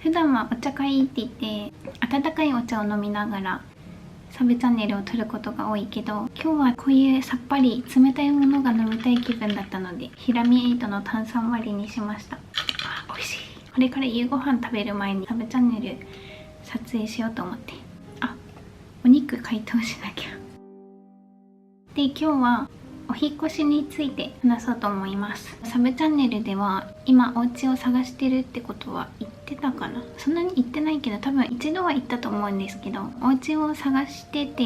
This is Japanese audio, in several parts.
普段はお茶会って言って温かいお茶を飲みながらサブチャンネルを撮ることが多いけど、今日はこういうさっぱり冷たいものが飲みたい気分だったので、ヒラミエイトの炭酸割りにしました。美味しい。これから夕ご飯食べる前にサブチャンネル撮影しようと思って、お肉解凍しなきゃ。で、今日はお引越しについて話そうと思います。サブチャンネルでは今お家を探してるってことは言ってたかな。そんなに言ってないけど、多分一度は言ったと思うんですけど、お家を探してて、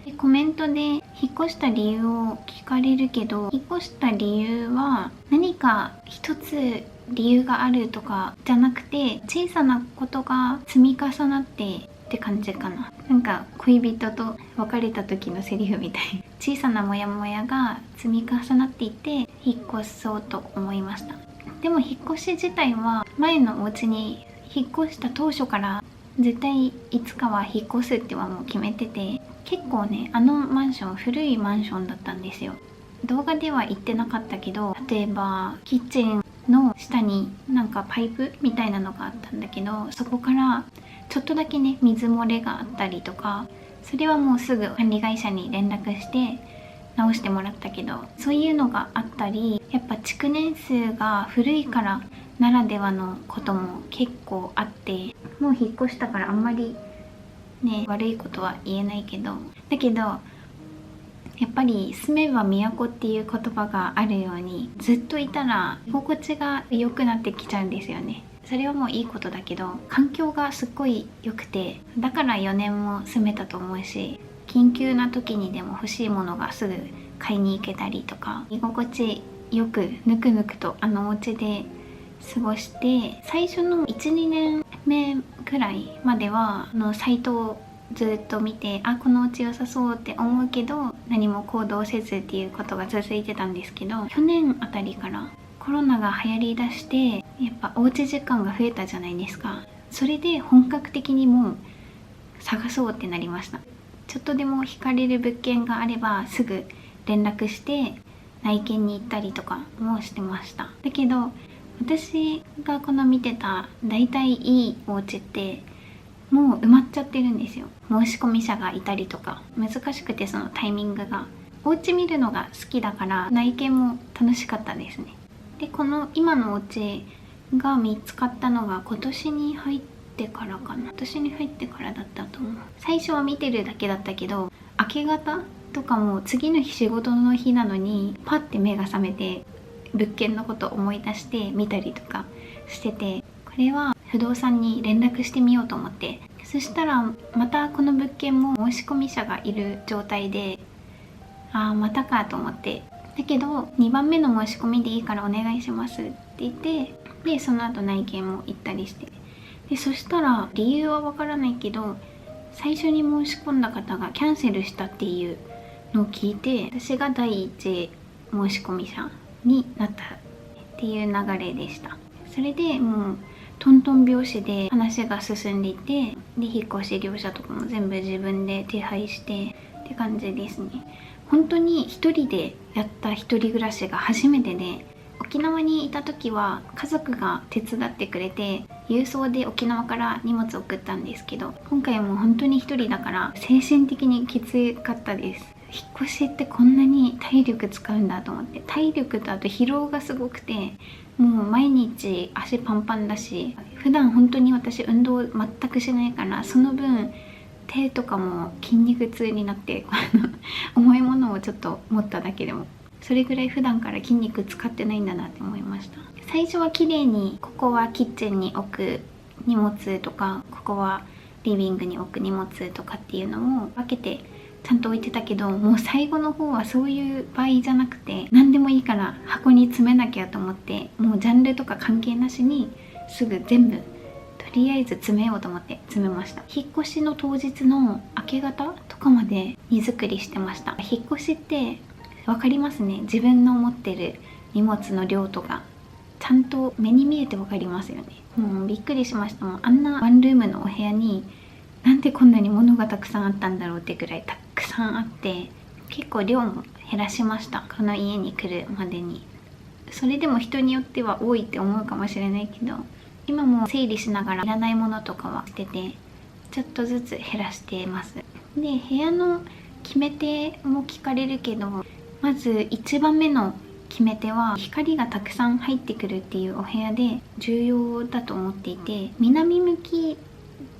でコメントで引っ越した理由を聞かれるけど、引っ越した理由は何か一つ理由があるとかじゃなくて、小さなことが積み重なって感じかな。なんか恋人と別れた時のセリフみたい。小さなモヤモヤが積み重なっていて引っ越そうと思いました。でも引っ越し自体は前のお家に引っ越した当初から絶対いつかは引っ越すってはもう決めてて、結構ね、あのマンション古いマンションだったんですよ。動画では言ってなかったけど、例えばキッチンの下になんかパイプみたいなのがあったんだけど、そこからちょっとだけね水漏れがあったりとか、それはもうすぐ管理会社に連絡して直してもらったけど、そういうのがあったり、やっぱ築年数が古いからならではのことも結構あって、もう引っ越したからあんまりね悪いことは言えないけど、だけどやっぱり住めば都っていう言葉があるように、ずっといたら居心地が良くなってきちゃうんですよね。それはもういいことだけど、環境がすっごい良くて、だから4年も住めたと思うし、緊急な時にでも欲しいものがすぐ買いに行けたりとか、居心地よくぬくぬくとあのお家で過ごして、最初の 1,2 年目くらいまではサイトをずっと見て、このお家良さそうって思うけど何も行動せずっていうことが続いてたんですけど、去年あたりからコロナが流行りだして、やっぱおうち時間が増えたじゃないですか。それで本格的にもう探そうってなりました。ちょっとでも惹かれる物件があればすぐ連絡して内見に行ったりとかもしてました。だけど私がこの見てた大体いいお家ってもう埋まっちゃってるんですよ。申し込み者がいたりとか難しくて、そのタイミングが。お家見るのが好きだから内見も楽しかったですね。で、この今のお家が見つかったのが今年に入ってからかな。今年に入ってからだったと思う。最初は見てるだけだったけど、明け方とかも次の日仕事の日なのにパッて目が覚めて物件のことを思い出して見たりとかしてて、これは不動産に連絡してみようと思って、そしたらまたこの物件も申し込み者がいる状態で、またかと思って、だけど2番目の申し込みでいいからお願いしますって言って、でその後内見も行ったりして、でそしたら理由はわからないけど最初に申し込んだ方がキャンセルしたっていうのを聞いて、私が第一申し込み者になったっていう流れでした。それでもうトントン拍子で話が進んでいて、で引っ越し業者とかも全部自分で手配してって感じですね。本当に一人でやった一人暮らしが初めてで、沖縄にいた時は家族が手伝ってくれて郵送で沖縄から荷物送ったんですけど、今回も本当に一人だから精神的にきつかったです。引っ越しってこんなに体力使うんだと思って、体力とあと疲労がすごくて、もう毎日足パンパンだし、普段本当に私運動全くしないから、その分手とかも筋肉痛になって重いものをちょっと持っただけでもそれぐらい普段から筋肉使ってないんだなって思いました。最初は綺麗にここはキッチンに置く荷物とか、ここはリビングに置く荷物とかっていうのを分けてちゃんと置いてたけど、もう最後の方はそういう場合じゃなくて、何でもいいから箱に詰めなきゃと思って、もうジャンルとか関係なしにすぐ全部とりあえず詰めようと思って詰めました。引っ越しの当日の明け方とかまで荷造りしてました。引っ越しって分かりますね。自分の持ってる荷物の量とかちゃんと目に見えて分かりますよね。もうびっくりしました。もんあんなワンルームのお部屋になんでこんなに物がたくさんあったんだろうってぐらいたくさんあって、結構量も減らしました。この家に来るまでに。それでも人によっては多いって思うかもしれないけど、今も整理しながらいらないものとかは捨ててちょっとずつ減らしてます。で、部屋の決め手も聞かれるけど、まず1番目の決め手は光がたくさん入ってくるっていうお部屋で重要だと思っていて、南向き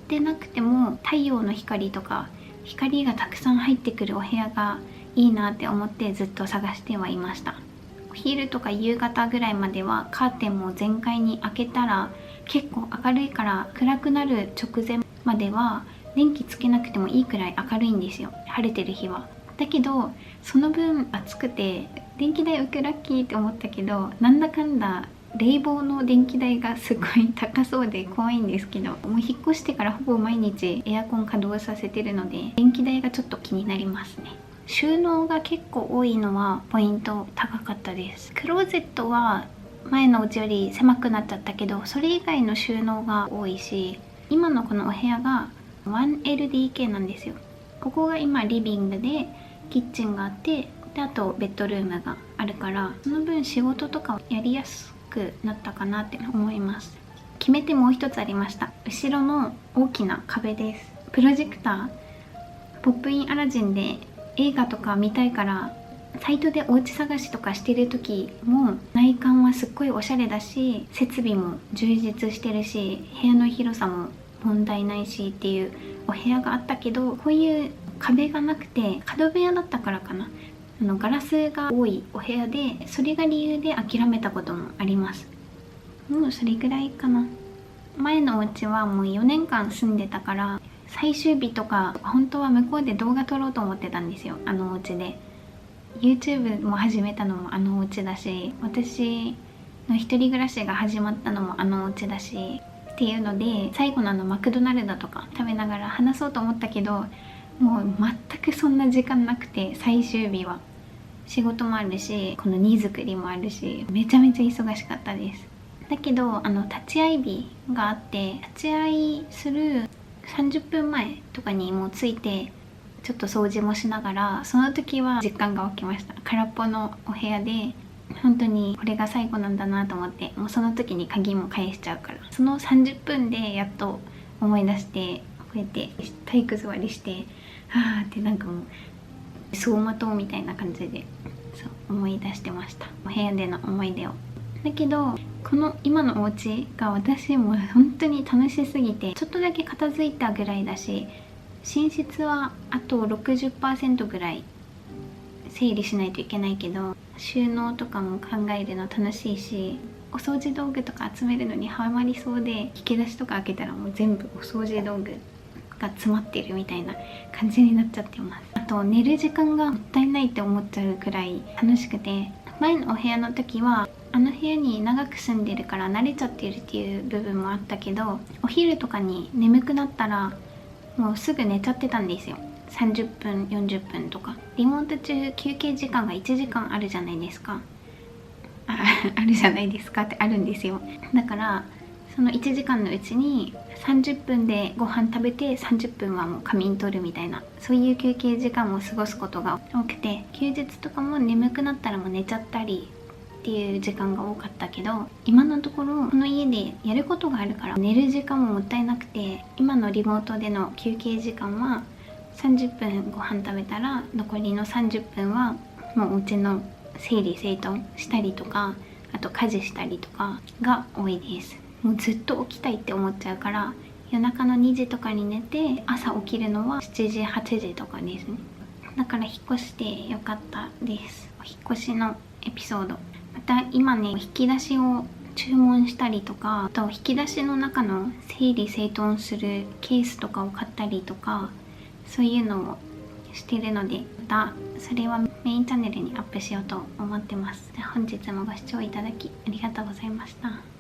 でなくても太陽の光とか光がたくさん入ってくるお部屋がいいなって思ってずっと探してはいました。お昼とか夕方ぐらいまではカーテンも全開に開けたら結構明るいから、暗くなる直前までは電気つけなくてもいいくらい明るいんですよ、晴れてる日は。だけどその分暑くて電気代浮くラッキーって思ったけど、なんだかんだ冷房の電気代がすごい高そうで怖いんですけど、もう引っ越してからほぼ毎日エアコン稼働させてるので電気代がちょっと気になりますね。収納が結構多いのはポイント高かったです。クローゼットは前のお家より狭くなっちゃったけど、それ以外の収納が多いし、今のこのお部屋が 1LDK なんですよ。ここが今リビングでキッチンがあって、であとベッドルームがあるから、その分仕事とかをやりやすくなったかなって思います。決めてもう一つありました。後ろの大きな壁です。プロジェクター、ポップインアラジンで映画とか見たいから、サイトでお家探しとかしてる時も内観はすっごいおしゃれだし、設備も充実してるし、部屋の広さも問題ないしっていうお部屋があったけど、こういう壁がなくて角部屋だったからかな、ガラスが多いお部屋で、それが理由で諦めたこともあります。もうそれぐらいかな。前のお家はもう4年間住んでたから、最終日とか本当は向こうで動画撮ろうと思ってたんですよ、あのお家で。 YouTube も始めたのもあのお家だし、私の一人暮らしが始まったのもあのお家だしっていうので、最後のマクドナルドとか食べながら話そうと思ったけど、もう全くそんな時間なくて、最終日は仕事もあるし、この荷造りもあるし、めちゃめちゃ忙しかったです。だけど立ち会い日があって、立ち会いする30分前とかにもう着いて、ちょっと掃除もしながら、その時は実感が湧きました。空っぽのお部屋で本当にこれが最後なんだなと思って、もうその時に鍵も返しちゃうから、その30分でやっと思い出して、こうやって体育座りして、はーってなんかもう走馬灯みたいな感じでそう思い出してました、お部屋での思い出を。だけどこの今のお家が私もう本当に楽しすぎて、ちょっとだけ片付いたぐらいだし、寝室はあと 60% ぐらい整理しないといけないけど、収納とかも考えるの楽しいし、お掃除道具とか集めるのにハマりそうで、引き出しとか開けたらもう全部お掃除道具が詰まってるみたいな感じになっちゃってます。あと寝る時間がもったいないって思っちゃうくらい楽しくて、前のお部屋の時はあの部屋に長く住んでるから慣れちゃってるっていう部分もあったけど、お昼とかに眠くなったらもうすぐ寝ちゃってたんですよ。30分40分とか。リモート中休憩時間が1時間あるじゃないですか。あるじゃないですかってあるんですよ。だからその1時間のうちに30分でご飯食べて、30分はもう仮眠取るみたいな、そういう休憩時間を過ごすことが多くて、休日とかも眠くなったらもう寝ちゃったりっていう時間が多かったけど、今のところこの家でやることがあるから寝る時間ももったいなくて、今のリモートでの休憩時間は30分ご飯食べたら残りの30分はもうお家の整理整頓したりとか、あと家事したりとかが多いです。もうずっと起きたいって思っちゃうから、夜中の2時とかに寝て朝起きるのは7時8時とかですね。だから引っ越してよかったです。お引っ越しのエピソード。また今ね、引き出しを注文したりとか、あと引き出しの中の整理整頓するケースとかを買ったりとか、そういうのをしてるので、またそれはメインチャンネルにアップしようと思ってます。本日もご視聴いただきありがとうございました。